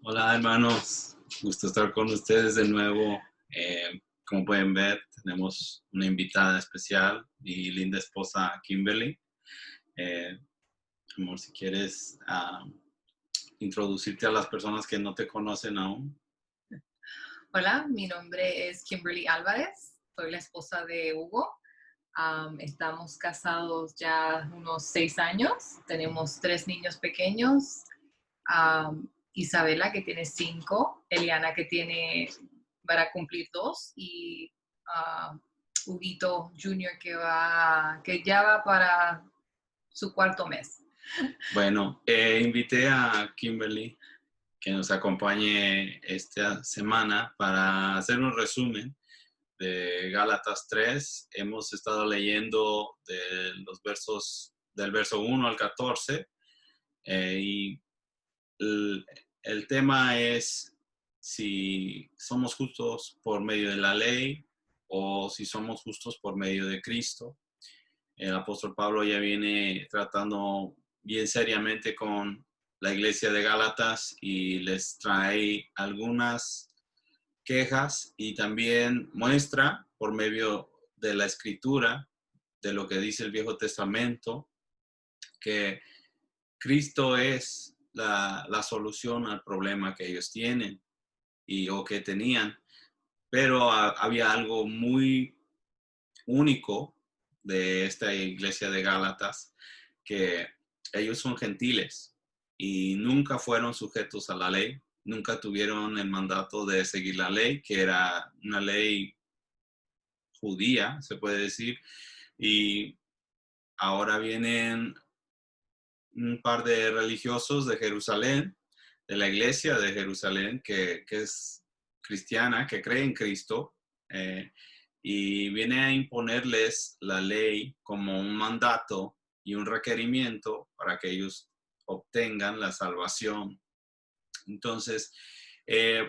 Hola hermanos, gusto estar con ustedes de nuevo. Como pueden ver, tenemos una invitada especial, mi linda esposa Kimberly. Eh, Amor, si quieres introducirte a las personas que no te conocen aún. Hola, mi nombre es Kimberly Álvarez, soy la esposa de Hugo. Estamos casados ya unos 6 años, tenemos 3 niños pequeños, Isabela que tiene 5, Eliana que tiene para cumplir 2 y Huguito Junior que ya va para su cuarto mes. Bueno, invité a Kimberly que nos acompañe esta semana para hacer un resumen de Gálatas 3. Hemos estado leyendo de los versos del verso 1 al 14 y el, el tema es si somos justos por medio de la ley o si somos justos por medio de Cristo. El apóstol Pablo ya viene tratando bien seriamente con la iglesia de Gálatas y les trae algunas quejas y también muestra por medio de la escritura, de lo que dice el Viejo Testamento, que Cristo es la solución al problema que ellos tienen o que tenían. Pero había algo muy único de esta iglesia de Gálatas, que ellos son gentiles y nunca fueron sujetos a la ley, nunca tuvieron el mandato de seguir la ley, que era una ley judía, se puede decir, y ahora vienen un par de religiosos de Jerusalén, de la iglesia de Jerusalén, que es cristiana, que cree en Cristo, y viene a imponerles la ley como un mandato y un requerimiento para que ellos obtengan la salvación. Entonces,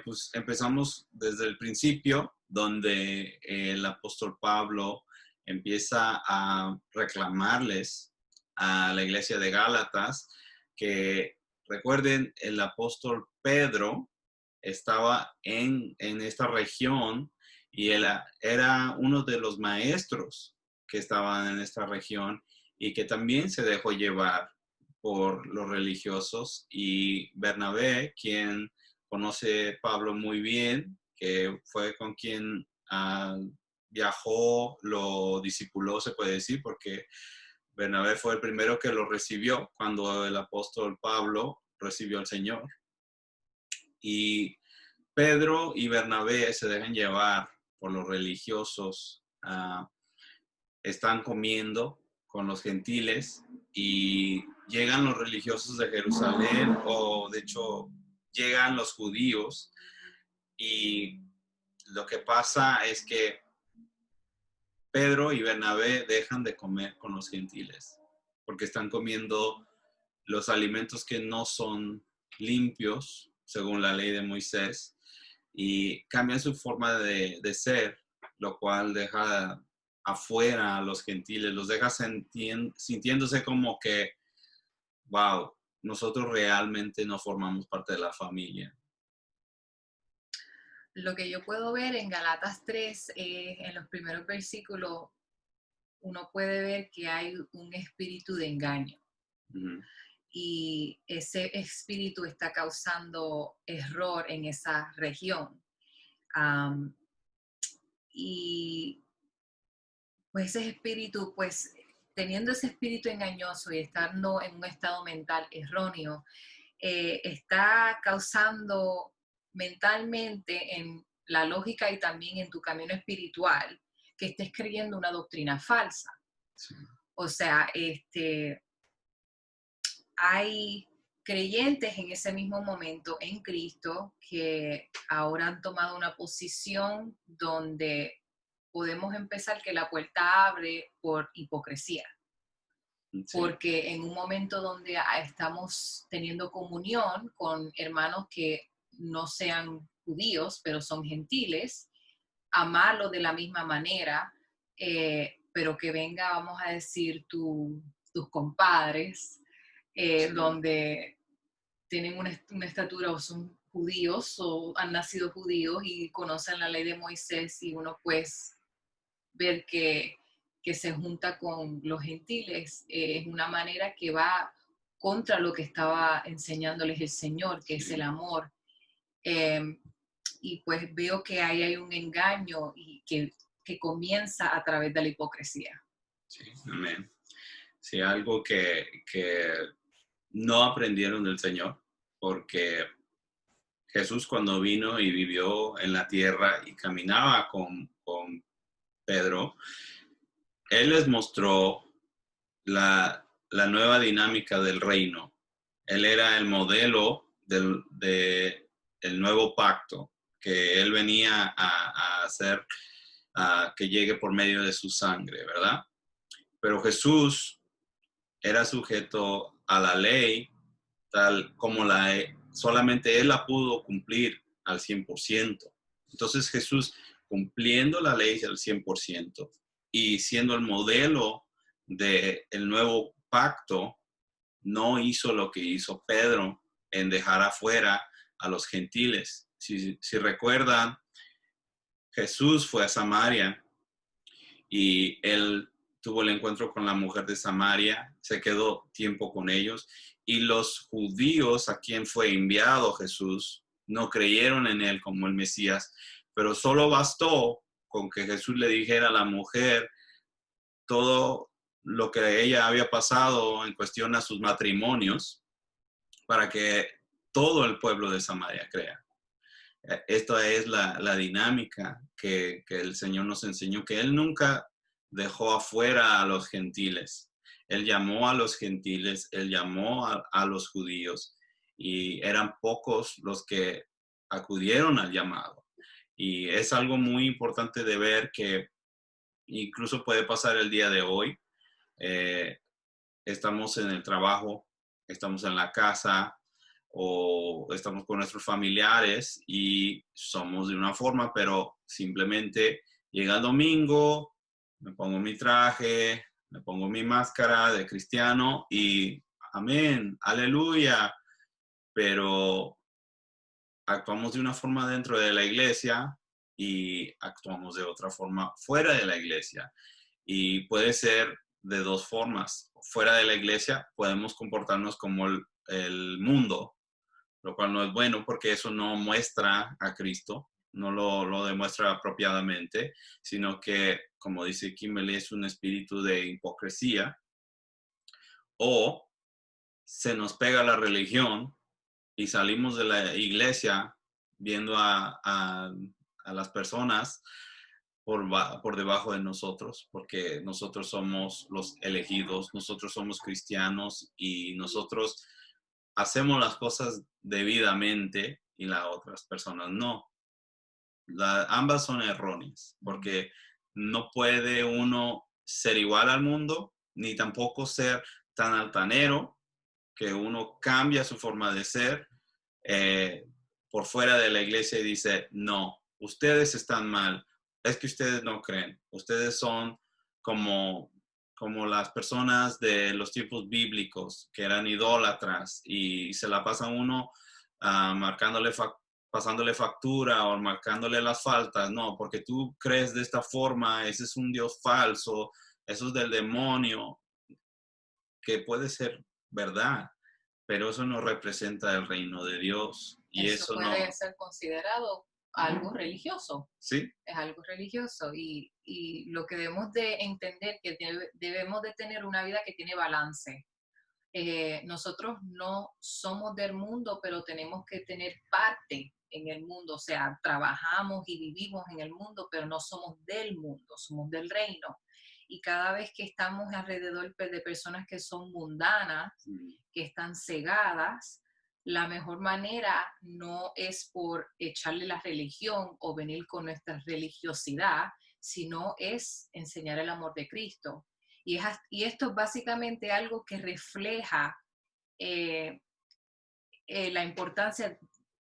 pues empezamos desde el principio, donde el apóstol Pablo empieza a reclamarles a la iglesia de Gálatas que, recuerden, el apóstol Pedro estaba en esta región y él era uno de los maestros que estaban en esta región y que también se dejó llevar por los religiosos, y Bernabé, quien conoce a Pablo muy bien, que fue con quien viajó, lo discipuló, se puede decir, porque Bernabé fue el primero que lo recibió cuando el apóstol Pablo recibió al Señor. Y Pedro y Bernabé se dejan llevar por los religiosos, están comiendo con los gentiles y llegan los religiosos de Jerusalén, o de hecho llegan los judíos, y lo que pasa es que Pedro y Bernabé dejan de comer con los gentiles porque están comiendo los alimentos que no son limpios según la ley de Moisés, y cambian su forma de ser, lo cual deja afuera a los gentiles, los deja sintiéndose como que, wow, nosotros realmente no formamos parte de la familia. Lo que yo puedo ver en Galatas 3, en los primeros versículos, uno puede ver que hay un espíritu de engaño Uh-huh. y ese espíritu está causando error en esa región. Um, y pues ese espíritu, pues teniendo ese espíritu engañoso y estando en un estado mental erróneo, está causando mentalmente en la lógica y también en tu camino espiritual que estés creyendo una doctrina falsa. Sí. O sea, hay creyentes en ese mismo momento en Cristo que ahora han tomado una posición donde podemos empezar que la puerta abre por hipocresía. Sí. Porque en un momento donde estamos teniendo comunión con hermanos que no sean judíos, pero son gentiles, amarlo de la misma manera, pero que venga, vamos a decir, tus compadres, Sí. donde tienen una estatura o son judíos o han nacido judíos y conocen la ley de Moisés y uno pues ver que se junta con los gentiles es una manera que va contra lo que estaba enseñándoles el Señor, que es el amor. Eh, y pues veo que ahí hay un engaño y que comienza a través de la hipocresía. Sí, amén. Sí, algo que no aprendieron del Señor, porque Jesús cuando vino y vivió en la tierra y caminaba con Pedro, Él les mostró la nueva dinámica del reino. Él era el modelo de el nuevo pacto que Él venía a hacer, que llegue por medio de su sangre, ¿verdad? Pero Jesús era sujeto a la ley tal como solamente Él la pudo cumplir al 100%. Entonces Jesús, cumpliendo la ley al 100% y siendo el modelo del nuevo pacto, no hizo lo que hizo Pedro en dejar afuera a los gentiles. Si recuerdan, Jesús fue a Samaria y él tuvo el encuentro con la mujer de Samaria, se quedó tiempo con ellos y los judíos a quien fue enviado Jesús no creyeron en él como el Mesías, pero solo bastó con que Jesús le dijera a la mujer todo lo que ella había pasado en cuestión a sus matrimonios para que todo el pueblo de Samaria crea. Esta es la dinámica que el Señor nos enseñó, que Él nunca dejó afuera a los gentiles. Él llamó a los gentiles, Él llamó a los judíos y eran pocos los que acudieron al llamado. Y es algo muy importante de ver que incluso puede pasar el día de hoy. Eh, Estamos en el trabajo, estamos en la casa o estamos con nuestros familiares y somos de una forma, pero simplemente llega el domingo, me pongo mi traje, me pongo mi máscara de cristiano y amén, aleluya, pero actuamos de una forma dentro de la iglesia y actuamos de otra forma fuera de la iglesia. Y puede ser de dos formas. Fuera de la iglesia podemos comportarnos como el mundo, lo cual no es bueno porque eso no muestra a Cristo, no lo demuestra apropiadamente, sino que, como dice Kimberly, es un espíritu de hipocresía. O se nos pega la religión y salimos de la iglesia viendo a las personas por debajo de nosotros, porque nosotros somos los elegidos, nosotros somos cristianos y nosotros hacemos las cosas debidamente y las otras personas no. Ambas son erróneas, porque no puede uno ser igual al mundo, ni tampoco ser tan altanero que uno cambia su forma de ser eh, por fuera de la iglesia y dice, no, ustedes están mal, es que ustedes no creen, ustedes son como, como las personas de los tiempos bíblicos que eran idólatras y se la pasan uno marcándole pasándole factura o marcándole las faltas, no, porque tú crees de esta forma, ese es un Dios falso, eso es del demonio, que puede ser verdad, pero eso no representa el reino de Dios y Eso eso no, puede ser considerado algo religioso. ¿sí? Es algo religioso y lo que debemos de entender que debemos de tener una vida que tiene balance. Nosotros no somos del mundo, pero tenemos que tener parte en el mundo, o sea, trabajamos y vivimos en el mundo, pero no somos del mundo, somos del reino. Y cada vez que estamos alrededor de personas que son mundanas, que están cegadas, la mejor manera no es por echarle la religión o venir con nuestra religiosidad, sino es enseñar el amor de Cristo. Y esto es básicamente algo que refleja eh, la importancia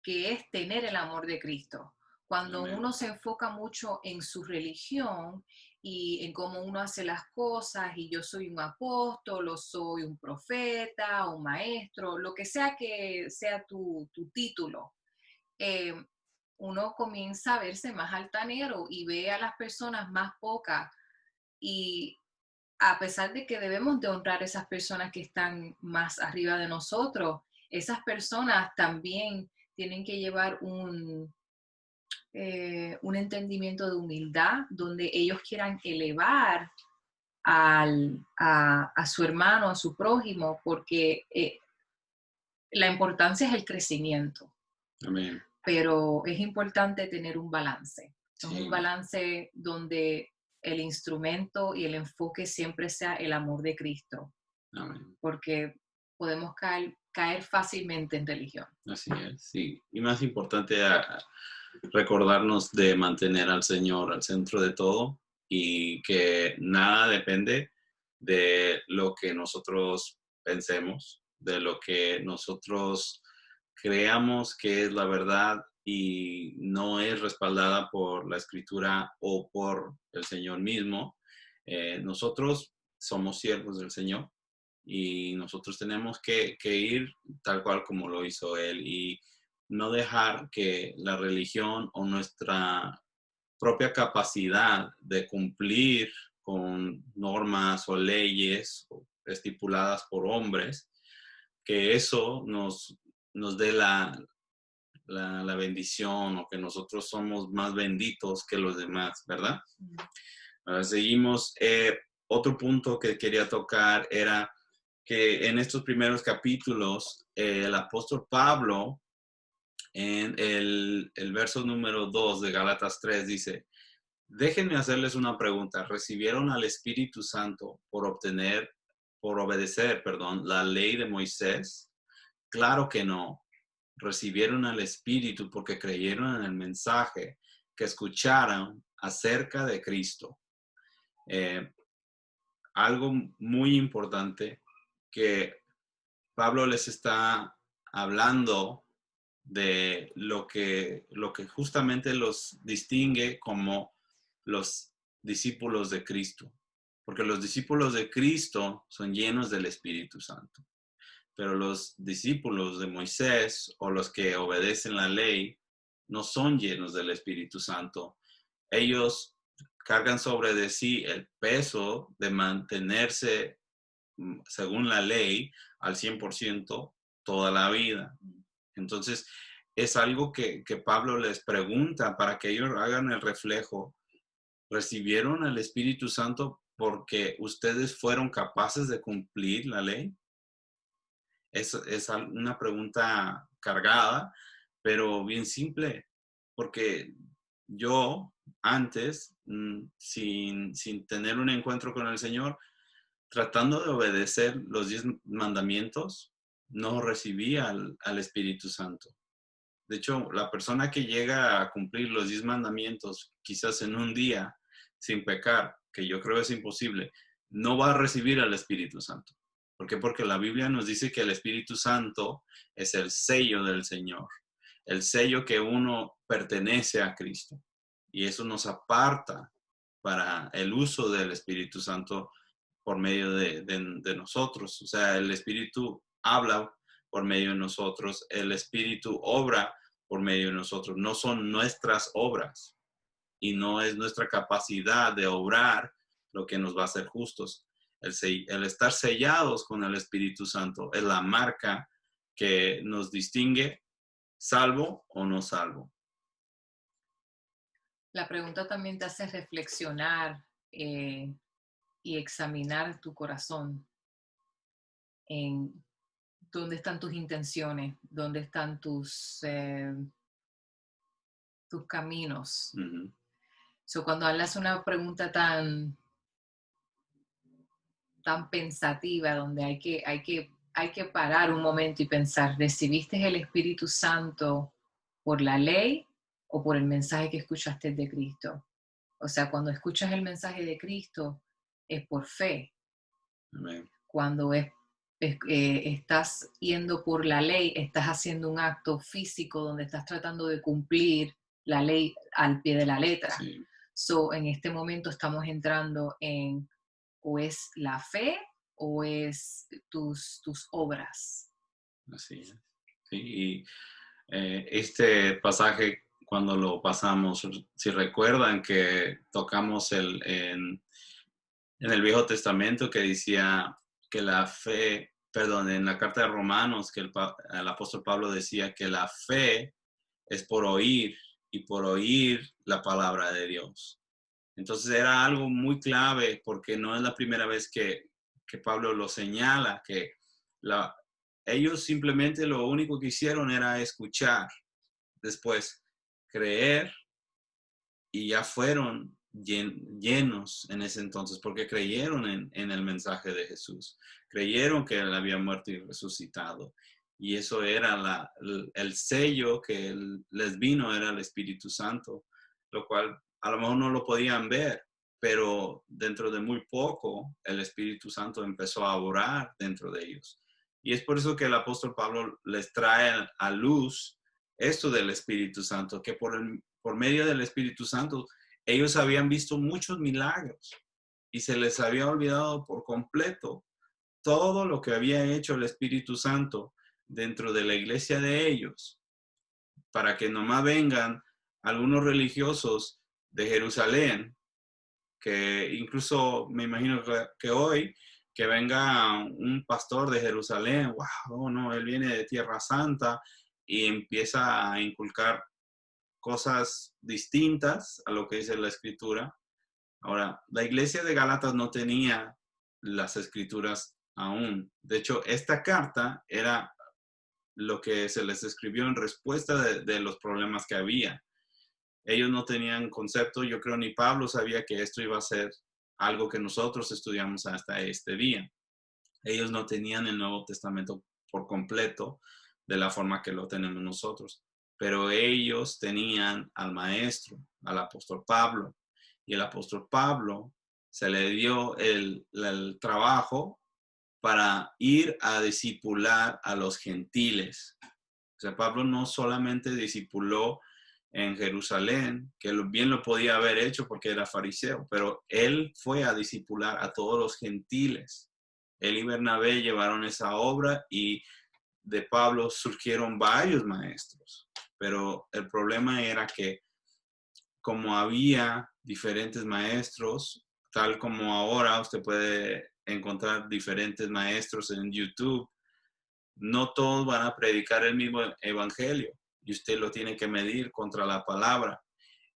que es tener el amor de Cristo. Cuando Amén. uno se enfoca mucho en su religión y en cómo uno hace las cosas, y yo soy un apóstol, o soy un profeta, un maestro, lo que sea tu título, eh, uno comienza a verse más altanero y ve a las personas más pocas. Y a pesar de que debemos de honrar a esas personas que están más arriba de nosotros, esas personas también tienen que llevar un entendimiento de humildad donde ellos quieran elevar a su hermano, a su prójimo, porque la importancia es el crecimiento, Amén. pero es importante tener un balance. Es un Sí, balance donde el instrumento y el enfoque siempre sea el amor de Cristo, amén. porque podemos caer fácilmente en religión. Así es, sí. Y más importante, recordarnos de mantener al Señor al centro de todo y que nada depende de lo que nosotros pensemos, de lo que nosotros creamos que es la verdad y no es respaldada por la Escritura o por el Señor mismo. Nosotros somos siervos del Señor y nosotros tenemos que ir tal cual como lo hizo Él y no dejar que la religión o nuestra propia capacidad de cumplir con normas o leyes estipuladas por hombres, que eso nos dé la bendición o que nosotros somos más benditos que los demás, ¿verdad? Ahora seguimos. Otro punto que quería tocar era que en estos primeros capítulos el apóstol Pablo en el verso número 2 de Gálatas 3 dice, déjenme hacerles una pregunta. ¿Recibieron al Espíritu Santo por obedecer, perdón, la ley de Moisés? Claro que no. Recibieron al Espíritu porque creyeron en el mensaje que escucharon acerca de Cristo. Eh, Algo muy importante que Pablo les está hablando de lo que justamente los distingue como los discípulos de Cristo. Porque los discípulos de Cristo son llenos del Espíritu Santo. Pero los discípulos de Moisés o los que obedecen la ley no son llenos del Espíritu Santo. Ellos cargan sobre de sí el peso de mantenerse según la ley al 100% toda la vida. Entonces, es algo que Pablo les pregunta para que ellos hagan el reflejo. ¿Recibieron el Espíritu Santo porque ustedes fueron capaces de cumplir la ley? Es una pregunta cargada, pero bien simple, porque yo antes, sin tener un encuentro con el Señor, tratando de obedecer los 10 mandamientos, no recibía al Espíritu Santo. De hecho, la persona que llega a cumplir los 10 mandamientos, quizás en un día, sin pecar, que yo creo es imposible, no va a recibir al Espíritu Santo. ¿Por qué? Porque la Biblia nos dice que el Espíritu Santo es el sello del Señor, el sello que uno pertenece a Cristo. Y eso nos aparta para el uso del Espíritu Santo por medio de nosotros. O sea, el Espíritu habla por medio de nosotros, el Espíritu obra por medio de nosotros. No son nuestras obras y no es nuestra capacidad de obrar lo que nos va a hacer justos. El estar sellados con el Espíritu Santo es la marca que nos distingue salvo o no salvo. La pregunta también te hace reflexionar y examinar tu corazón en dónde están tus intenciones, dónde están tus caminos. Uh-huh. So, cuando hablas una pregunta tan pensativa, donde hay que parar un momento y pensar, ¿recibiste el Espíritu Santo por la ley o por el mensaje que escuchaste de Cristo? O sea, cuando escuchas el mensaje de Cristo es por fe. Amén. Cuando estás yendo por la ley, estás haciendo un acto físico donde estás tratando de cumplir la ley al pie de la letra. Sí. So, en este momento estamos entrando en o es la fe o es tus obras. Así es. Sí, Este pasaje, cuando lo pasamos, si recuerdan que tocamos en el Viejo Testamento que decía que la fe, perdón, en la carta de Romanos, que el apóstol Pablo decía que la fe es por oír y por oír la palabra de Dios. Entonces era algo muy clave porque no es la primera vez que Pablo lo señala, que ellos simplemente lo único que hicieron era escuchar, después creer y ya fueron llenos en ese entonces porque creyeron en el mensaje de Jesús, creyeron que Él había muerto y resucitado. Y eso era el sello que les vino, era el Espíritu Santo, lo cual a lo mejor no lo podían ver, pero dentro de muy poco el Espíritu Santo empezó a orar dentro de ellos. Y es por eso que el apóstol Pablo les trae a luz esto del Espíritu Santo, que por medio del Espíritu Santo ellos habían visto muchos milagros y se les había olvidado por completo todo lo que había hecho el Espíritu Santo dentro de la iglesia de ellos, para que nomás vengan algunos religiosos de Jerusalén, que incluso me imagino que hoy, que venga un pastor de Jerusalén, wow, oh no, él viene de Tierra Santa y empieza a inculcar cosas distintas a lo que dice la escritura. Ahora, la iglesia de Gálatas no tenía las escrituras aún. De hecho, esta carta era lo que se les escribió en respuesta de los problemas que había. Ellos no tenían concepto, yo creo ni Pablo sabía que esto iba a ser algo que nosotros estudiamos hasta este día. Ellos no tenían el Nuevo Testamento por completo de la forma que lo tenemos nosotros, pero ellos tenían al maestro, al apóstol Pablo, y el apóstol Pablo se le dio el trabajo para ir a discipular a los gentiles. O sea, Pablo no solamente discipuló en Jerusalén, que bien lo podía haber hecho porque era fariseo, pero él fue a discipular a todos los gentiles. Él y Bernabé llevaron esa obra y de Pablo surgieron varios maestros, pero el problema era que como había diferentes maestros, tal como ahora usted puede encontrar diferentes maestros en YouTube, no todos van a predicar el mismo evangelio y usted lo tiene que medir contra la palabra.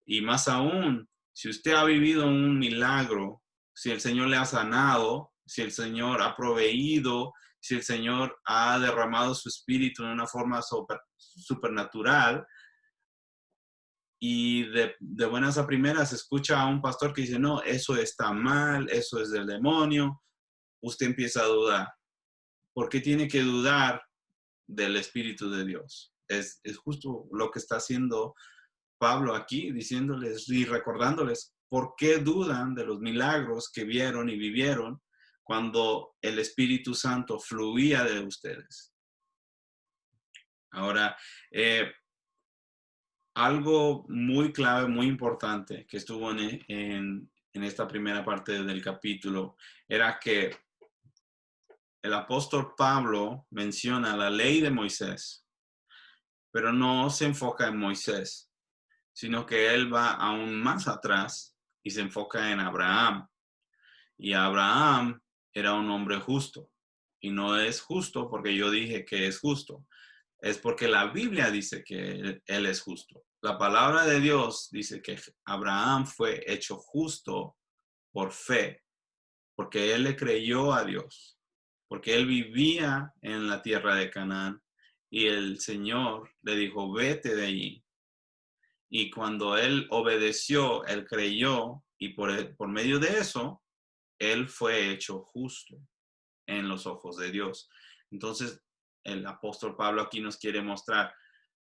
Y más aún, si usted ha vivido un milagro, si el Señor le ha sanado, si el Señor ha proveído, si el Señor ha derramado su espíritu en una forma supernatural, y de buenas a primeras escucha a un pastor que dice, no, eso está mal, eso es del demonio, usted empieza a dudar. ¿Por qué tiene que dudar del Espíritu de Dios? Es justo lo que está haciendo Pablo aquí, diciéndoles y recordándoles por qué dudan de los milagros que vieron y vivieron cuando el Espíritu Santo fluía de ustedes. Ahora, algo muy clave, muy importante que estuvo en esta primera parte del capítulo era que el apóstol Pablo menciona la ley de Moisés, pero no se enfoca en Moisés, sino que él va aún más atrás y se enfoca en Abraham. Y Abraham era un hombre justo. Y no es justo porque yo dije que es justo. Es porque la Biblia dice que él es justo. La palabra de Dios dice que Abraham fue hecho justo por fe, porque él le creyó a Dios, porque él vivía en la tierra de Canaán y el Señor le dijo, vete de allí. Y cuando él obedeció, él creyó y por medio de eso, él fue hecho justo en los ojos de Dios. Entonces, el apóstol Pablo aquí nos quiere mostrar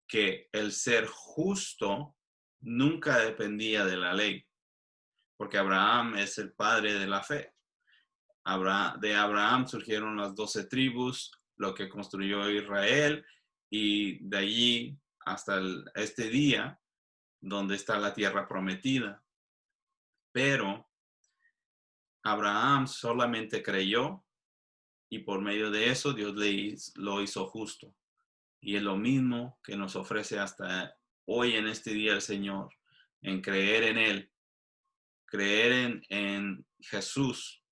que el ser justo nunca dependía de la ley, porque Abraham es el padre de la fe. De Abraham surgieron las 12 tribus, lo que construyó Israel, y de allí hasta este día, donde está la tierra prometida. Pero Abraham solamente creyó y por medio de eso Dios lo hizo justo. Y es lo mismo que nos ofrece hasta hoy en este día el Señor, en creer en Él, creer en Jesús.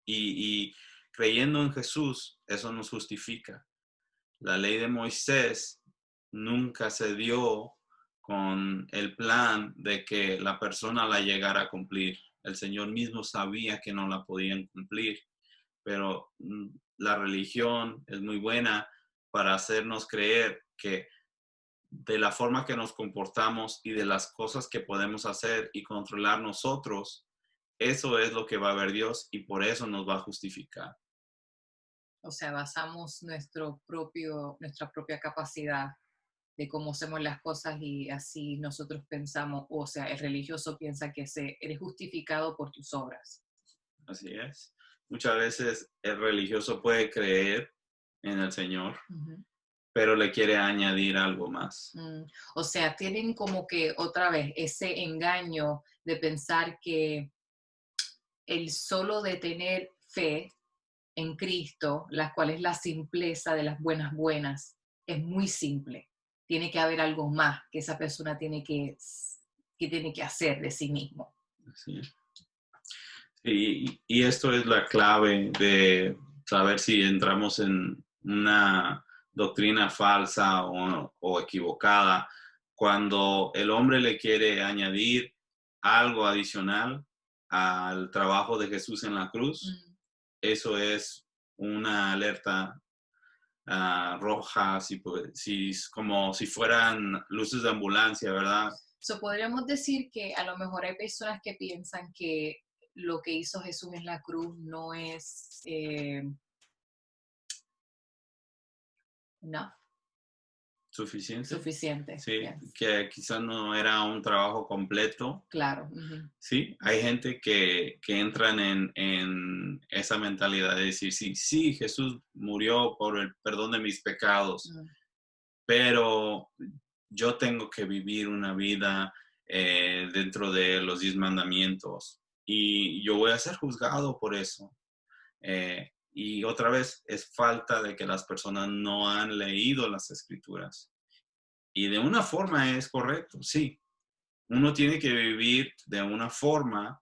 Y creyendo en Jesús, eso nos justifica. La ley de Moisés nunca se dio con el plan de que la persona la llegara a cumplir. El Señor mismo sabía que no la podían cumplir, pero la religión es muy buena para hacernos creer que de la forma que nos comportamos y de las cosas que podemos hacer y controlar nosotros, eso es lo que va a ver Dios y por eso nos va a justificar. O sea, basamos nuestra propia capacidad de cómo hacemos las cosas y así nosotros pensamos, o sea, el religioso piensa que eres justificado por tus obras. Así es. Muchas veces el religioso puede creer en el Señor, Ujú. pero le quiere añadir algo más. O sea, tienen como que otra vez ese engaño de pensar que el solo de tener fe en Cristo, la cual es la simpleza de las buenas buenas, es muy simple. Tiene que haber algo más que esa persona tiene que hacer de sí mismo. Así es. Y esto es la clave de saber si entramos en una doctrina falsa o equivocada. Cuando el hombre le quiere añadir algo adicional al trabajo de Jesús en la cruz, Mm. eso es una alerta roja, como si fueran luces de ambulancia, ¿verdad? So, podríamos decir que a lo mejor hay personas que piensan que lo que hizo Jesús en la cruz no es enough, Suficiente. suficiente. Sí, Yes. que quizás no era un trabajo completo. Claro. Ujú. Sí, hay gente que entran en esa mentalidad de decir, sí, sí, Jesús murió por el perdón de mis pecados, Mm. pero yo tengo que vivir una vida dentro de los 10 mandamientos y yo voy a ser juzgado por eso. Y otra vez es falta de que las personas no han leído las escrituras. Y de una forma es correcto, sí. Uno tiene que vivir de una forma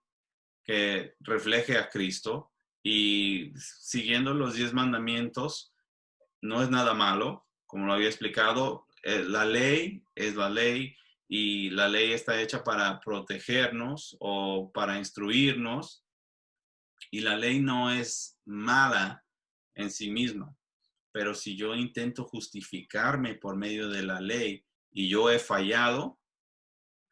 que refleje a Cristo y siguiendo los 10 mandamientos no es nada malo, como lo había explicado. La ley es la ley y la ley está hecha para protegernos o para instruirnos y la ley no es mala en sí misma. Pero si yo intento justificarme por medio de la ley y yo he fallado,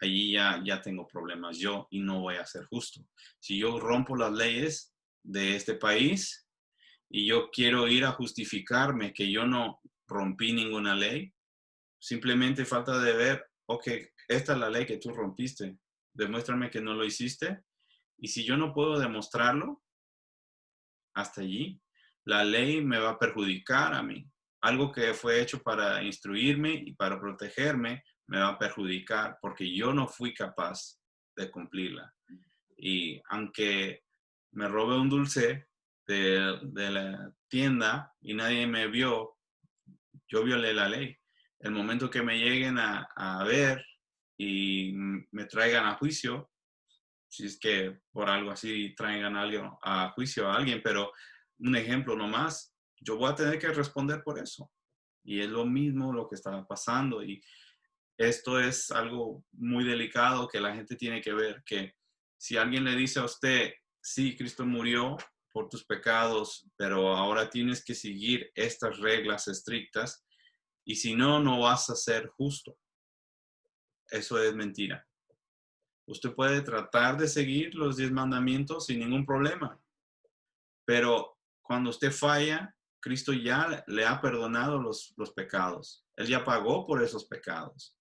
allí ya tengo problemas yo y no voy a ser justo. Si yo rompo las leyes de este país y yo quiero ir a justificarme que yo no rompí ninguna ley, simplemente falta de ver, ok, esta es la ley que tú rompiste, demuéstrame que no lo hiciste. Y si yo no puedo demostrarlo, hasta allí, la ley me va a perjudicar a mí. Algo que fue hecho para instruirme y para protegerme me va a perjudicar porque yo no fui capaz de cumplirla. Y aunque me robe un dulce de la tienda y nadie me vio, yo violé la ley. El momento que me lleguen a ver y me traigan a juicio, si es que por algo así traigan a juicio a alguien, pero un ejemplo nomás, yo voy a tener que responder por eso. Y es lo mismo lo que está pasando. Y esto es algo muy delicado que la gente tiene que ver, que si alguien le dice a usted, sí, Cristo murió por tus pecados, pero ahora tienes que seguir estas reglas estrictas, y si no, no vas a ser justo. Eso es mentira. Usted puede tratar de seguir los 10 mandamientos sin ningún problema, pero cuando usted falla, Cristo ya le ha perdonado los pecados. Él ya pagó por esos pecados.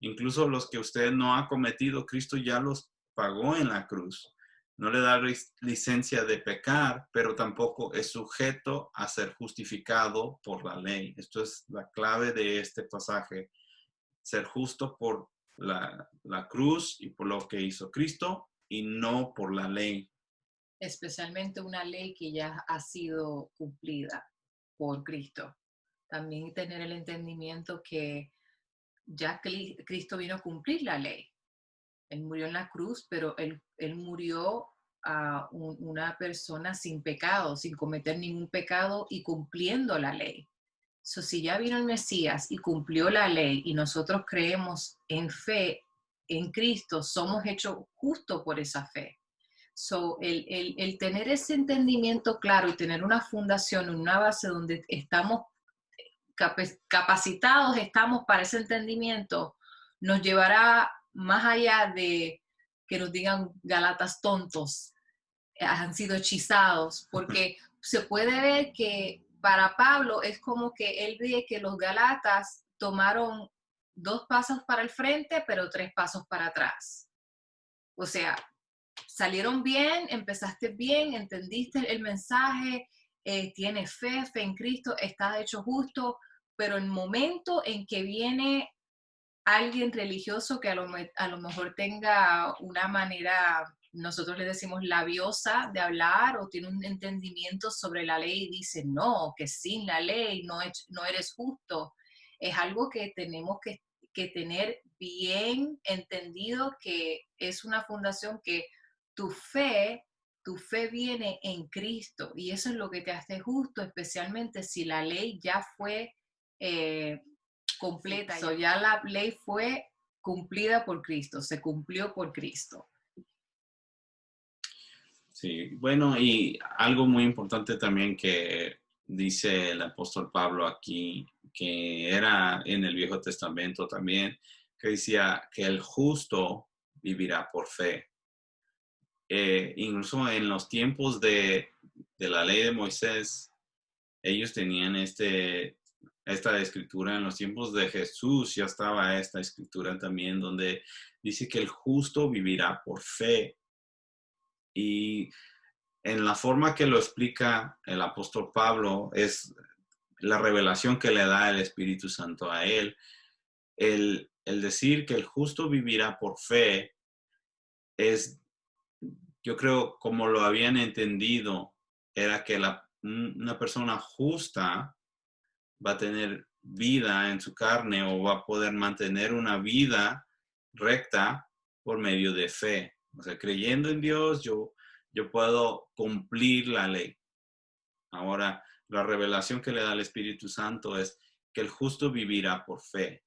Incluso los que usted no ha cometido, Cristo ya los pagó en la cruz. No le da licencia de pecar, pero tampoco es sujeto a ser justificado por la ley. Esto es la clave de este pasaje. Ser justo por la cruz y por lo que hizo Cristo y no por la ley. Especialmente una ley que ya ha sido cumplida por Cristo. también tener el entendimiento que ya Cristo vino a cumplir la ley. Él murió en la cruz, pero él murió a una persona sin pecado, sin cometer ningún pecado y cumpliendo la ley. So, si ya vino el Mesías y cumplió la ley y nosotros creemos en fe en Cristo, somos hechos justos por esa fe. So, el tener ese entendimiento claro y tener una fundación, una base donde estamos capacitados, estamos para ese entendimiento, nos llevará más allá de que nos digan Gálatas tontos, han sido hechizados, porque se puede ver que para Pablo es como que él ve que los Gálatas tomaron 2 pasos para el frente, pero 3 pasos para atrás. O sea, salieron bien, empezaste bien, entendiste el mensaje, tienes fe en Cristo, estás hecho justo, pero el momento en que viene alguien religioso que a lo mejor tenga una manera, nosotros le decimos labiosa de hablar o tiene un entendimiento sobre la ley y dice, no, que sin la ley no eres justo. Es algo que tenemos que tener bien entendido, que es una fundación que tu fe, tu fe viene en Cristo y eso es lo que te hace justo, especialmente si la ley ya fue completa. So, ya la ley fue cumplida por Cristo, se cumplió por Cristo. Sí, bueno, y algo muy importante también que dice el apóstol Pablo aquí, que era en el Viejo Testamento también, que decía que el justo vivirá por fe. Incluso en los tiempos de la ley de Moisés, ellos tenían esta escritura. En los tiempos de Jesús ya estaba esta escritura también, donde dice que el justo vivirá por fe. Y en la forma que lo explica el apóstol Pablo, es la revelación que le da el Espíritu Santo a él. El decir que el justo vivirá por fe es, yo creo, como lo habían entendido, era que una persona justa va a tener vida en su carne o va a poder mantener una vida recta por medio de fe. O sea, creyendo en Dios, yo puedo cumplir la ley. Ahora, la revelación que le da el Espíritu Santo es que el justo vivirá por fe.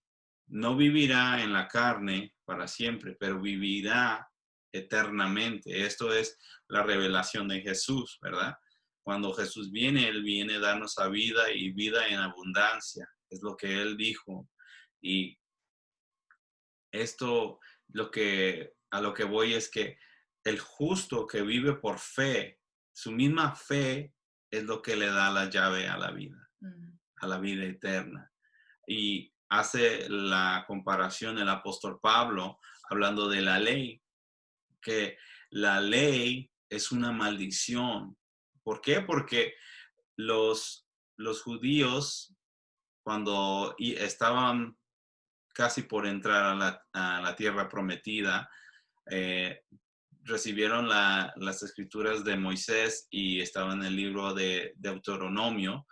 No vivirá en la carne para siempre, pero vivirá eternamente. Esto es la revelación de Jesús, ¿verdad? Cuando Jesús viene, Él viene a darnos a vida y vida en abundancia. Es lo que Él dijo. Y esto, a lo que voy es que el justo que vive por fe, su misma fe es lo que le da la llave a la vida eterna. Y hace la comparación el apóstol Pablo hablando de la ley, que la ley es una maldición. ¿Por qué? Porque los judíos, cuando estaban casi por entrar a la tierra prometida, recibieron las escrituras de Moisés y estaba en el libro de Deuteronomio.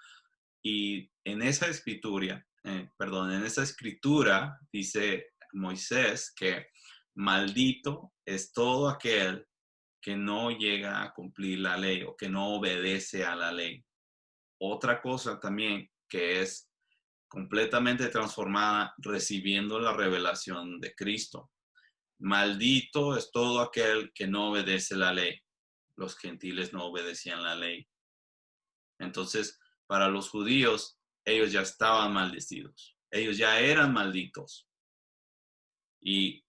Y en esa en esa escritura dice Moisés que maldito es todo aquel que no llega a cumplir la ley o que no obedece a la ley. Otra cosa también que es completamente transformada recibiendo la revelación de Cristo. Maldito es todo aquel que no obedece la ley. Los gentiles no obedecían la ley. Entonces, para los judíos, ellos ya estaban maldecidos. Ellos ya eran malditos. Y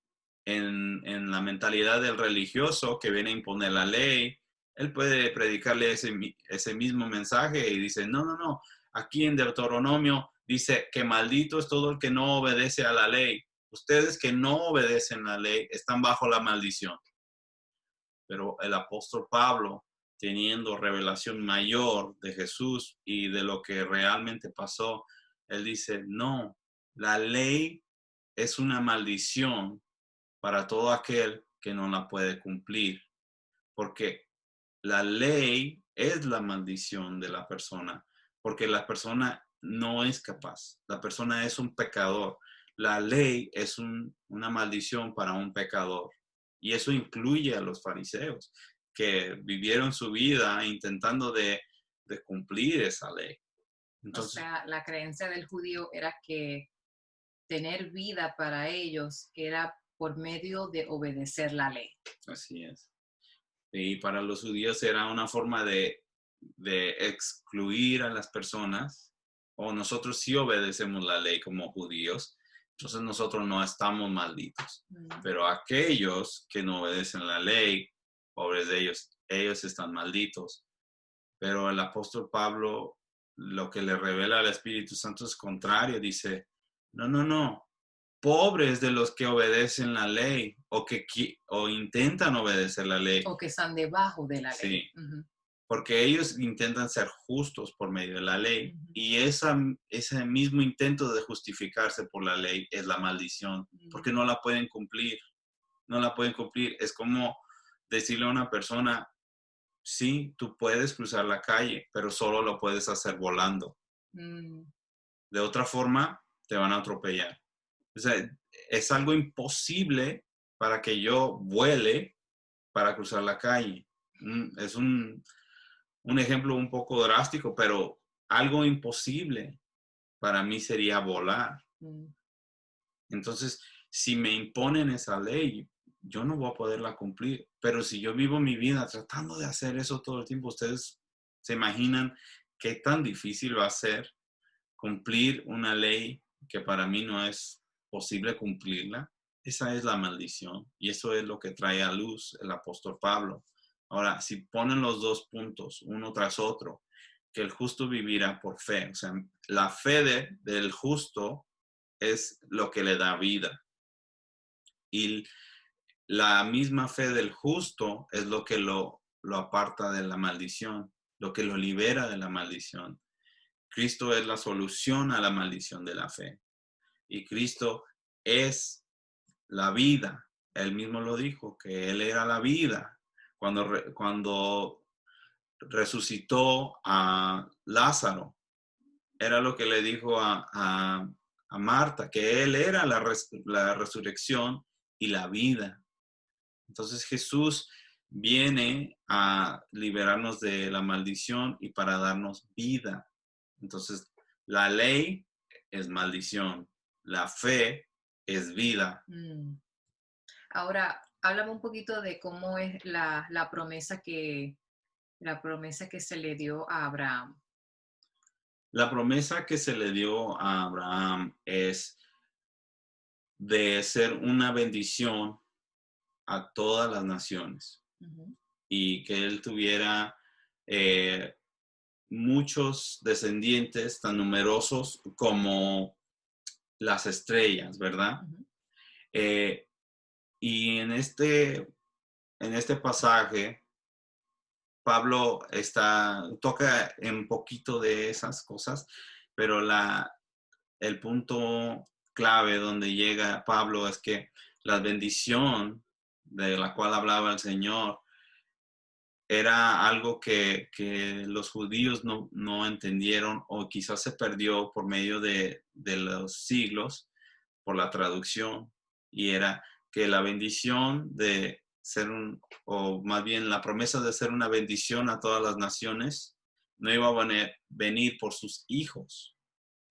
en la mentalidad del religioso que viene a imponer la ley, él puede predicarle ese mismo mensaje y dice, no, aquí en Deuteronomio dice que maldito es todo el que no obedece a la ley. Ustedes que no obedecen la ley están bajo la maldición. Pero el apóstol Pablo, teniendo revelación mayor de Jesús y de lo que realmente pasó, él dice, no, la ley es una maldición para todo aquel que no la puede cumplir, porque la ley es la maldición de la persona, porque la persona no es capaz. La persona es un pecador. La ley es una maldición para un pecador. Y eso incluye a los fariseos, que vivieron su vida intentando de cumplir esa ley. O Entonces, sea, la creencia del judío era que tener vida para ellos era por medio de obedecer la ley. así es. Y para los judíos era una forma de excluir a las personas, o nosotros sí obedecemos la ley como judíos, entonces nosotros no estamos malditos. Pero aquellos que no obedecen la ley, pobres de ellos, ellos están malditos. Pero el apóstol Pablo, lo que le revela al Espíritu Santo es contrario, dice, no, no, no, pobres de los que obedecen la ley o intentan obedecer la ley. O que están debajo de la ley. Sí, porque ellos intentan ser justos por medio de la ley y ese mismo intento de justificarse por la ley es la maldición, porque no la pueden cumplir, no la pueden cumplir. Es como decirle a una persona, sí, tú puedes cruzar la calle, pero solo lo puedes hacer volando. De otra forma, te van a atropellar. O sea, es algo imposible para que yo vuele para cruzar la calle. Es un ejemplo un poco drástico, pero algo imposible para mí sería volar. Entonces, si me imponen esa ley, yo no voy a poderla cumplir. Pero si yo vivo mi vida tratando de hacer eso todo el tiempo, ustedes se imaginan qué tan difícil va a ser cumplir una ley que para mí no es posible cumplirla. Esa es la maldición y eso es lo que trae a luz el apóstol Pablo. Ahora, si ponen los dos puntos uno tras otro, que el justo vivirá por fe, o sea, la fe del justo es lo que le da vida y la misma fe del justo es lo que lo aparta de la maldición, lo que lo libera de la maldición. Cristo es la solución a la maldición de la fe. Y Cristo es la vida. Él mismo lo dijo, que Él era la vida. Cuando resucitó a Lázaro, era lo que le dijo a Marta, que Él era la resurrección y la vida. Entonces Jesús viene a liberarnos de la maldición y para darnos vida. Entonces, la ley es maldición, la fe es vida. Ahora, háblame un poquito de cómo es la promesa que se le dio a Abraham. La promesa que se le dio a Abraham es de ser una bendición a todas las naciones y que él tuviera muchos descendientes tan numerosos como las estrellas, ¿verdad? Y en este pasaje, Pablo toca un poquito de esas cosas, pero el punto clave donde llega Pablo es que la bendición de la cual hablaba el Señor era algo que los judíos no entendieron o quizás se perdió por medio de los siglos por la traducción, y era que la bendición de ser o más bien la promesa de ser una bendición a todas las naciones, no iba a venir por sus hijos,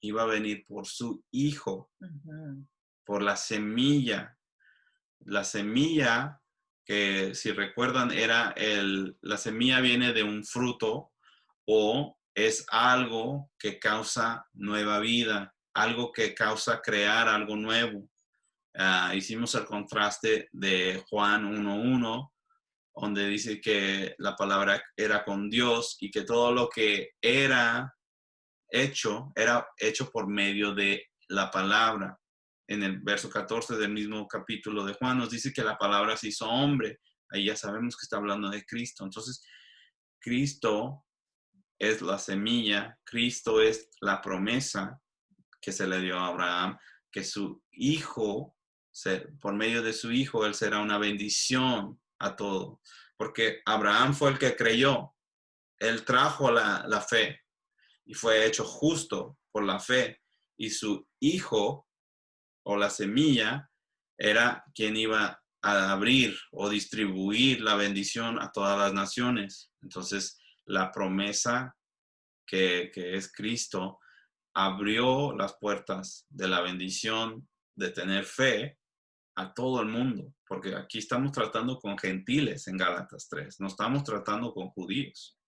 iba a venir por su hijo, por la semilla. La semilla, que si recuerdan, la semilla viene de un fruto o es algo que causa nueva vida, algo que causa crear algo nuevo. Hicimos el contraste de Juan 1:1, donde dice que la palabra era con Dios y que todo lo que era hecho por medio de la palabra. En el verso 14 del mismo capítulo de Juan nos dice que la palabra se hizo hombre. Ahí ya sabemos que está hablando de Cristo. Entonces, Cristo es la semilla, Cristo es la promesa que se le dio a Abraham, que su hijo, por medio de su hijo, él será una bendición a todo. Porque Abraham fue el que creyó, él trajo la fe y fue hecho justo por la fe, y su hijo o la semilla era quien iba a abrir o distribuir la bendición a todas las naciones. Entonces, la promesa que es Cristo abrió las puertas de la bendición de tener fe a todo el mundo, porque aquí estamos tratando con gentiles en Gálatas 3, no estamos tratando con judíos.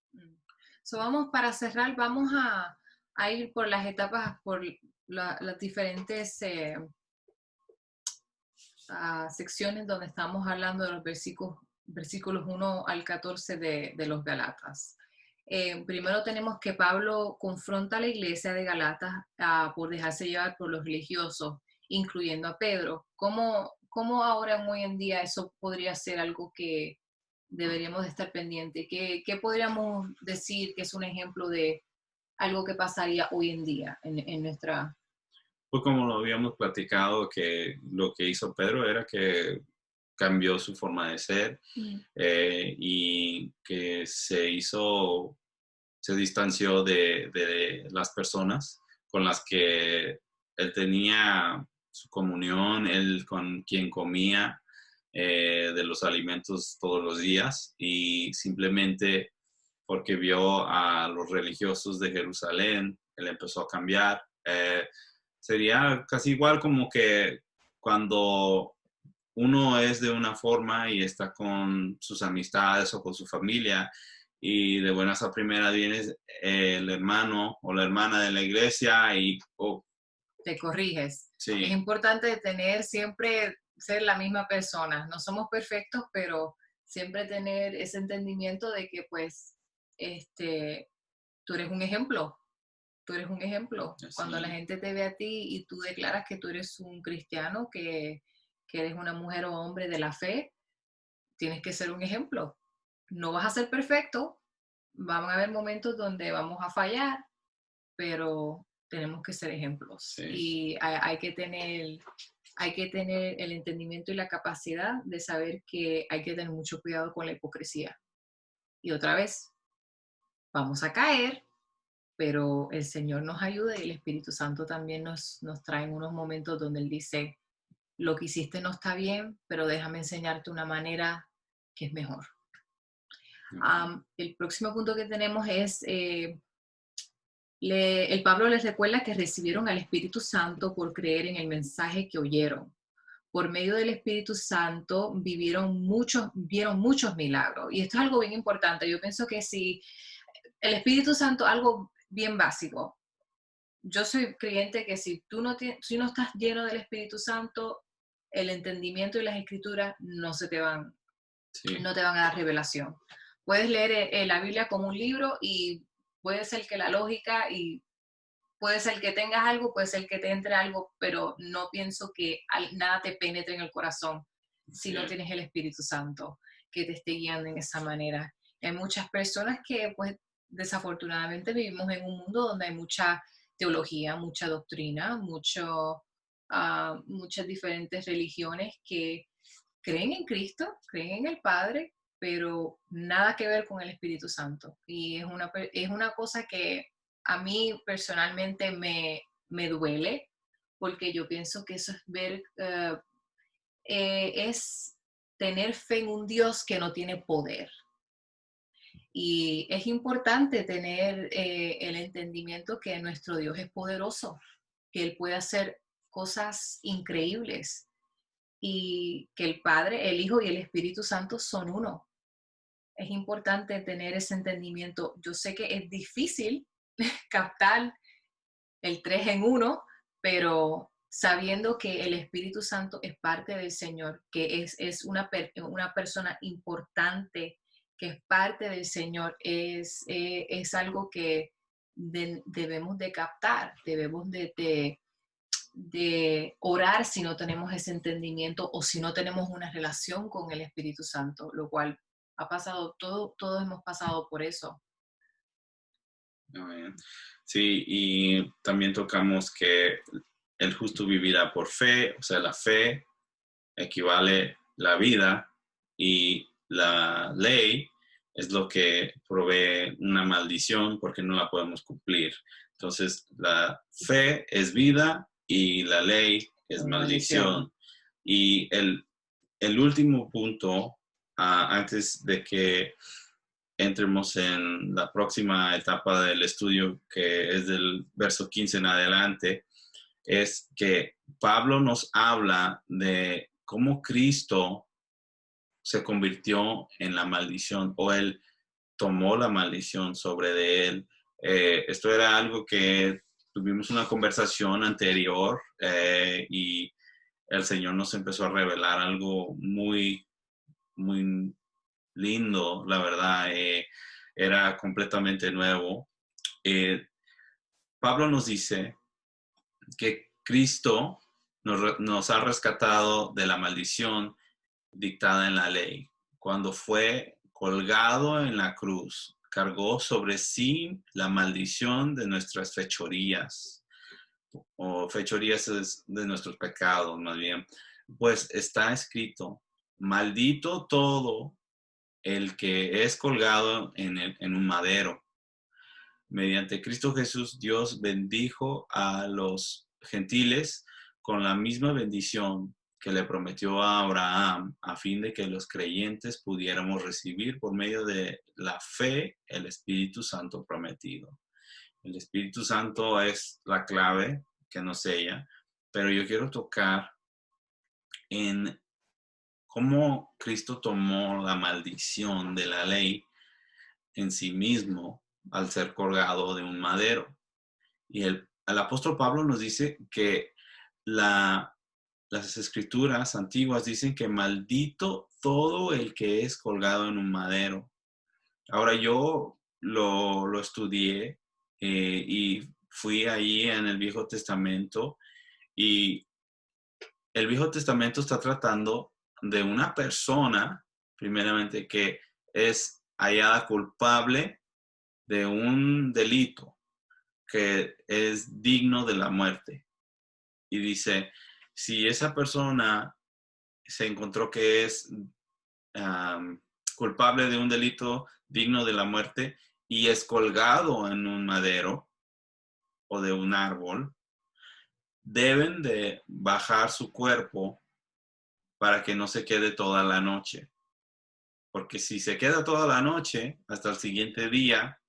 So para cerrar, vamos a ir por las etapas, por las diferentes secciones donde estamos hablando de los versículos 1 al 14 de los Gálatas. Primero tenemos que Pablo confronta a la iglesia de Gálatas por dejarse llevar por los religiosos, incluyendo a Pedro. ¿Cómo ahora hoy en día eso podría ser algo que deberíamos de estar pendientes? ¿Qué podríamos decir que es un ejemplo de algo que pasaría hoy en día en nuestra... Pues como lo habíamos platicado, que lo que hizo Pedro era que cambió su forma de ser y que se distanció de las personas con las que él tenía su comunión, él con quien comía de los alimentos todos los días, y simplemente porque vio a los religiosos de Jerusalén, él empezó a cambiar. Sería casi igual como que cuando uno es de una forma y está con sus amistades o con su familia, y de buenas a primeras viene el hermano o la hermana de la iglesia y te corriges. sí. Es importante siempre ser la misma persona. No somos perfectos, pero siempre tener ese entendimiento de que pues tú eres un ejemplo. Tú eres un ejemplo. Sí. Cuando la gente te ve a ti y tú declaras que tú eres un cristiano, que eres una mujer o hombre de la fe, tienes que ser un ejemplo. No vas a ser perfecto, van a haber momentos donde vamos a fallar, pero tenemos que ser ejemplos. Sí. Y hay que tener el entendimiento y la capacidad de saber que hay que tener mucho cuidado con la hipocresía. Y otra vez, vamos a caer, pero el Señor nos ayuda y el Espíritu Santo también nos trae en unos momentos donde Él dice, lo que hiciste no está bien, pero déjame enseñarte una manera que es mejor. El próximo punto que tenemos es, el Pablo les recuerda que recibieron al Espíritu Santo por creer en el mensaje que oyeron. Por medio del Espíritu Santo vieron muchos milagros. Y esto es algo bien importante. Yo pienso que si el Espíritu Santo, algo bien básico, yo soy creyente que si tú no estás lleno del Espíritu Santo, el entendimiento y las escrituras no te van a dar revelación. Puedes leer la Biblia como un libro y puede ser que la lógica y puede ser que tengas algo, puede ser que te entre algo, pero no pienso que nada te penetre en el corazón si no tienes el Espíritu Santo que te esté guiando en esa manera. Hay muchas personas que pues desafortunadamente vivimos en un mundo donde hay mucha teología, mucha doctrina, muchas diferentes religiones que creen en Cristo, creen en el Padre, pero nada que ver con el Espíritu Santo. Y es una cosa que a mí personalmente me duele, porque yo pienso que eso es tener fe en un Dios que no tiene poder. Y es importante tener el entendimiento que nuestro Dios es poderoso, que Él puede hacer cosas increíbles y que el Padre, el Hijo y el Espíritu Santo son uno. Es importante tener ese entendimiento. Yo sé que es difícil captar el 3 en 1, pero sabiendo que el Espíritu Santo es parte del Señor, que es una persona importante, que es parte del Señor, es algo que debemos de captar, debemos de orar si no tenemos ese entendimiento o si no tenemos una relación con el Espíritu Santo, lo cual ha pasado, todos hemos pasado por eso. Sí, y también tocamos que el justo vivirá por fe, o sea, la fe equivale la vida, y la ley es lo que provee una maldición porque no la podemos cumplir. Entonces, la fe es vida y la ley es maldición. Y el último punto, antes de que entremos en la próxima etapa del estudio, que es del verso 15 en adelante, es que Pablo nos habla de cómo Cristo se convirtió en la maldición, o él tomó la maldición sobre de él. Esto era algo que tuvimos una conversación anterior, y el Señor nos empezó a revelar algo muy, muy lindo, la verdad. Era completamente nuevo. Pablo nos dice que Cristo nos ha rescatado de la maldición dictada en la ley. Cuando fue colgado en la cruz, cargó sobre sí la maldición de nuestras fechorías, o fechorías de nuestros pecados, más bien. Pues está escrito: maldito todo el que es colgado en un madero. Mediante Cristo Jesús, Dios bendijo a los gentiles con la misma bendición que le prometió a Abraham, a fin de que los creyentes pudiéramos recibir por medio de la fe el Espíritu Santo prometido. El Espíritu Santo es la clave que nos sella, pero yo quiero tocar en cómo Cristo tomó la maldición de la ley en sí mismo al ser colgado de un madero. Y el apóstol Pablo nos dice que las escrituras antiguas dicen que maldito todo el que es colgado en un madero. Ahora yo lo estudié, y fui ahí en el Viejo Testamento, y el Viejo Testamento está tratando de una persona, primeramente, que es hallada culpable de un delito que es digno de la muerte. Y dice, si esa persona se encontró que es culpable de un delito digno de la muerte y es colgado en un madero o de un árbol, deben de bajar su cuerpo para que no se quede toda la noche. Porque si se queda toda la noche, hasta el siguiente día,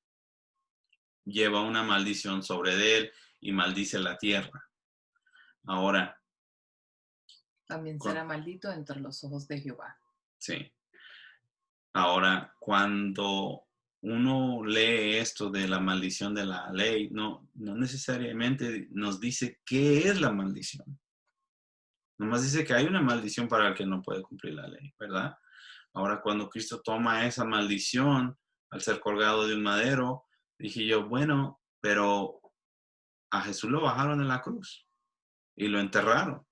lleva una maldición sobre él y maldice la tierra. Ahora, también será maldito entre los ojos de Jehová. Sí. Ahora, cuando uno lee esto de la maldición de la ley, no necesariamente nos dice qué es la maldición. Nomás dice que hay una maldición para el que no puede cumplir la ley, ¿verdad? Ahora, cuando Cristo toma esa maldición al ser colgado de un madero, dije yo, bueno, pero a Jesús lo bajaron en la cruz y lo enterraron.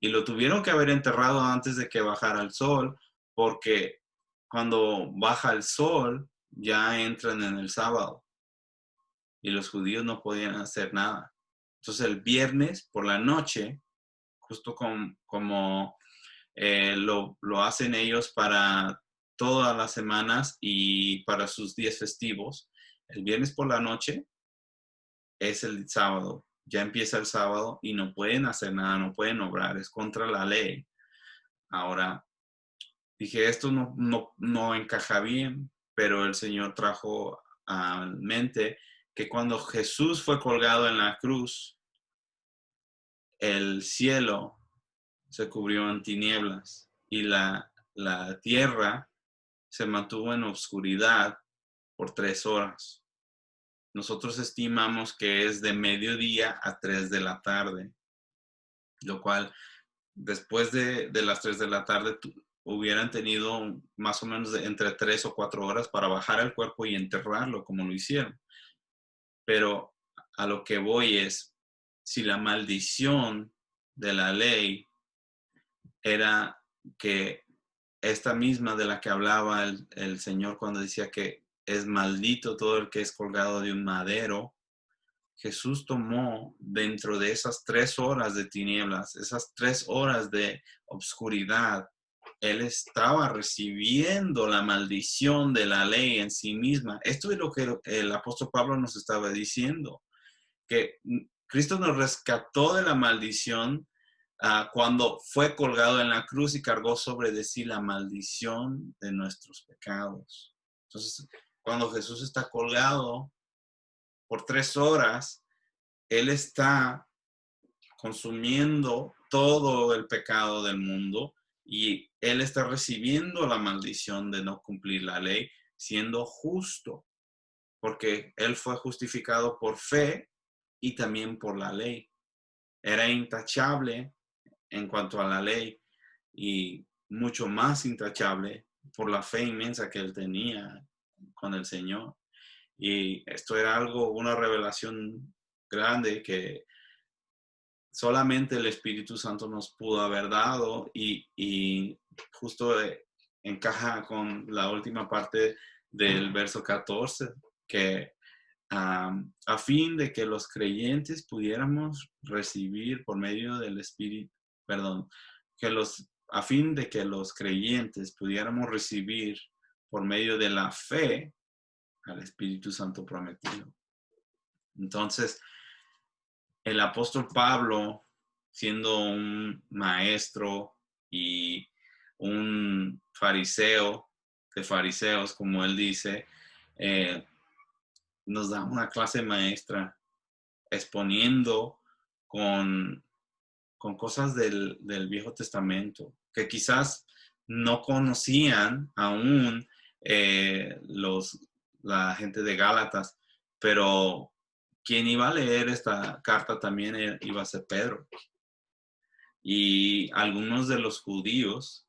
Y lo tuvieron que haber enterrado antes de que bajara el sol, porque cuando baja el sol ya entran en el sábado y los judíos no podían hacer nada. Entonces el viernes por la noche, justo como lo hacen ellos para todas las semanas y para sus días festivos, el viernes por la noche es el sábado. Ya empieza el sábado y no pueden hacer nada, no pueden obrar, es contra la ley. Ahora, dije, esto no encaja bien, pero el Señor trajo a mente que cuando Jesús fue colgado en la cruz, el cielo se cubrió en tinieblas y la tierra se mantuvo en oscuridad por 3 horas. Nosotros estimamos que es de mediodía a 3 de la tarde, lo cual después de las 3 de la tarde hubieran tenido más o menos entre 3 o 4 horas para bajar el cuerpo y enterrarlo como lo hicieron. Pero a lo que voy es, si la maldición de la ley era que esta misma de la que hablaba el Señor cuando decía que es maldito todo el que es colgado de un madero, Jesús tomó dentro de esas 3 horas de tinieblas, esas 3 horas de obscuridad, Él estaba recibiendo la maldición de la ley en sí misma. Esto es lo que el apóstol Pablo nos estaba diciendo. que Cristo nos rescató de la maldición cuando fue colgado en la cruz y cargó sobre de sí la maldición de nuestros pecados. Entonces, cuando Jesús está colgado por 3 horas, Él está consumiendo todo el pecado del mundo y Él está recibiendo la maldición de no cumplir la ley, siendo justo, porque Él fue justificado por fe y también por la ley. Era intachable en cuanto a la ley y mucho más intachable por la fe inmensa que Él tenía con el Señor. Y esto era algo, una revelación grande que solamente el Espíritu Santo nos pudo haber dado y justo encaja con la última parte del verso 14, que a fin de que los creyentes pudiéramos recibir por medio del Espíritu, perdón, a fin de que los creyentes pudiéramos recibir por medio de la fe al Espíritu Santo prometido. Entonces, el apóstol Pablo, siendo un maestro y un fariseo de fariseos, como él dice, nos da una clase maestra exponiendo con cosas del Viejo Testamento que quizás no conocían aún la gente de Gálatas, pero quien iba a leer esta carta también iba a ser Pedro. Y algunos de los judíos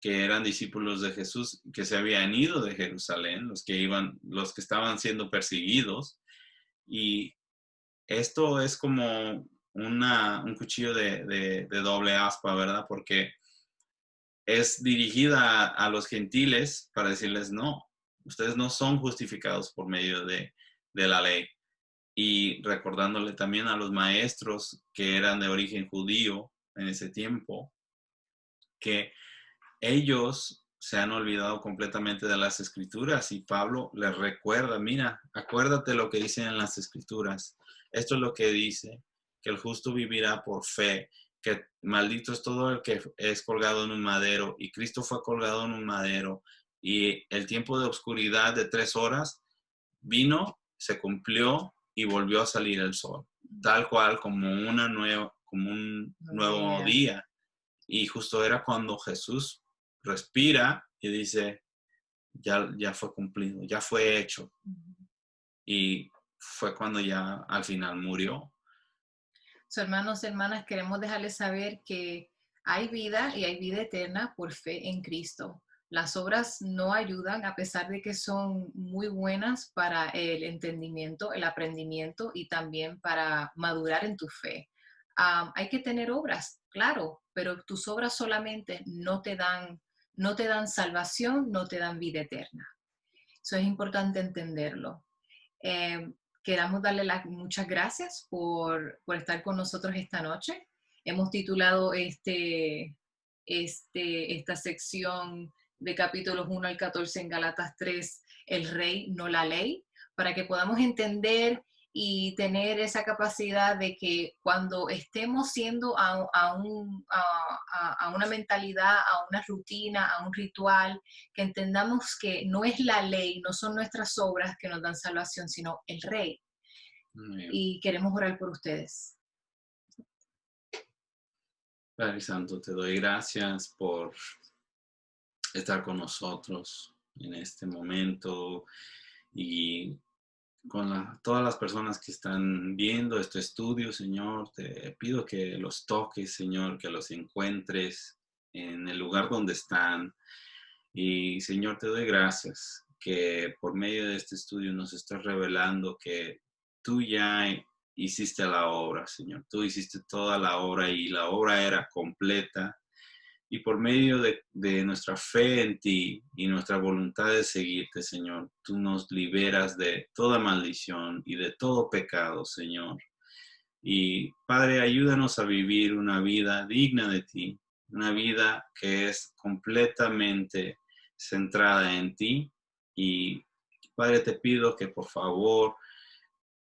que eran discípulos de Jesús, que se habían ido de Jerusalén, los que estaban siendo perseguidos. Y esto es como un cuchillo de doble aspa, ¿verdad? Porque es dirigida a los gentiles para decirles, no, ustedes no son justificados por medio de la ley. Y recordándole también a los maestros que eran de origen judío en ese tiempo, que ellos se han olvidado completamente de las escrituras y Pablo les recuerda, mira, acuérdate lo que dicen en las escrituras. Esto es lo que dice, que el justo vivirá por fe, que maldito es todo el que es colgado en un madero y Cristo fue colgado en un madero y el tiempo de oscuridad de 3 horas vino, se cumplió y volvió a salir el sol, tal cual como un nuevo día. Y justo era cuando Jesús respira y dice, ya fue cumplido, ya fue hecho. Y fue cuando ya al final murió. So, hermanos y hermanas, queremos dejarles saber que hay vida y hay vida eterna por fe en Cristo. Las obras no ayudan a pesar de que son muy buenas para el entendimiento, el aprendimiento y también para madurar en tu fe. Hay que tener obras, claro, pero tus obras solamente no te dan salvación, no te dan vida eterna. Eso es importante entenderlo. Queramos darle muchas gracias por estar con nosotros esta noche. Hemos titulado esta sección de capítulos 1 al 14 en Gálatas 3, El Rey, no la ley, para que podamos entender y tener esa capacidad de que cuando estemos siendo a una mentalidad, a una rutina, a un ritual, que entendamos que no es la ley, no son nuestras obras que nos dan salvación, sino el Rey. Y queremos orar por ustedes. Padre Santo, te doy gracias por estar con nosotros en este momento y con todas las personas que están viendo este estudio, Señor. Te pido que los toques, Señor, que los encuentres en el lugar donde están. Y, Señor, te doy gracias que por medio de este estudio nos estás revelando que tú ya hiciste la obra, Señor. Tú hiciste toda la obra y la obra era completa. Y por medio de nuestra fe en ti y nuestra voluntad de seguirte, Señor, tú nos liberas de toda maldición y de todo pecado, Señor. Y Padre, ayúdanos a vivir una vida digna de ti, una vida que es completamente centrada en ti. Y Padre, te pido que por favor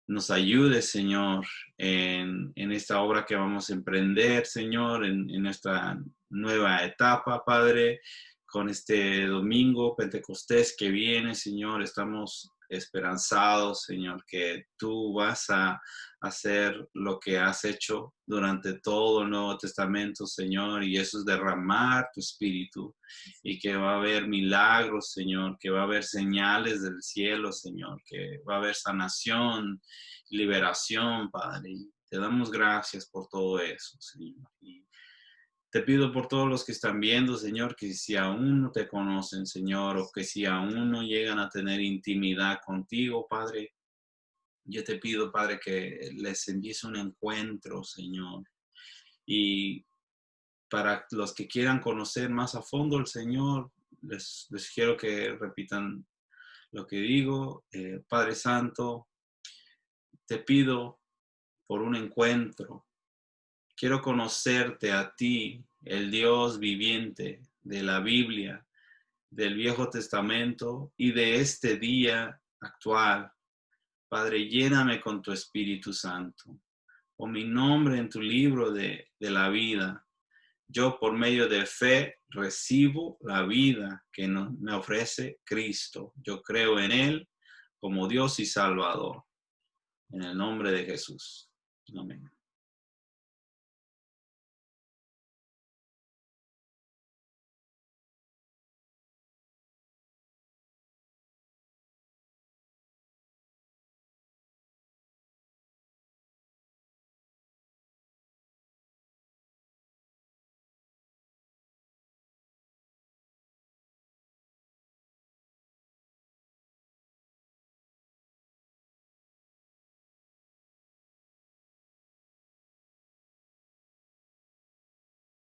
nos ayudes, Señor, en esta obra que vamos a emprender, Señor, en nuestra nueva etapa, Padre, con este domingo Pentecostés que viene, Señor. Estamos esperanzados, Señor, que tú vas a hacer lo que has hecho durante todo el Nuevo Testamento, Señor, y eso es derramar tu espíritu, y que va a haber milagros, Señor, que va a haber señales del cielo, Señor, que va a haber sanación, liberación, Padre. Y te damos gracias por todo eso, Señor. Y te pido por todos los que están viendo, Señor, que si aún no te conocen, Señor, o que si aún no llegan a tener intimidad contigo, Padre, yo te pido, Padre, que les envíes un encuentro, Señor. Y para los que quieran conocer más a fondo al Señor, les quiero que repitan lo que digo. Padre Santo, te pido por un encuentro. Quiero conocerte a ti, el Dios viviente de la Biblia, del Viejo Testamento y de este día actual. Padre, lléname con tu Espíritu Santo. Pon mi nombre en tu libro de la vida. Yo por medio de fe recibo la vida que me ofrece Cristo. Yo creo en Él como Dios y Salvador. En el nombre de Jesús. Amén.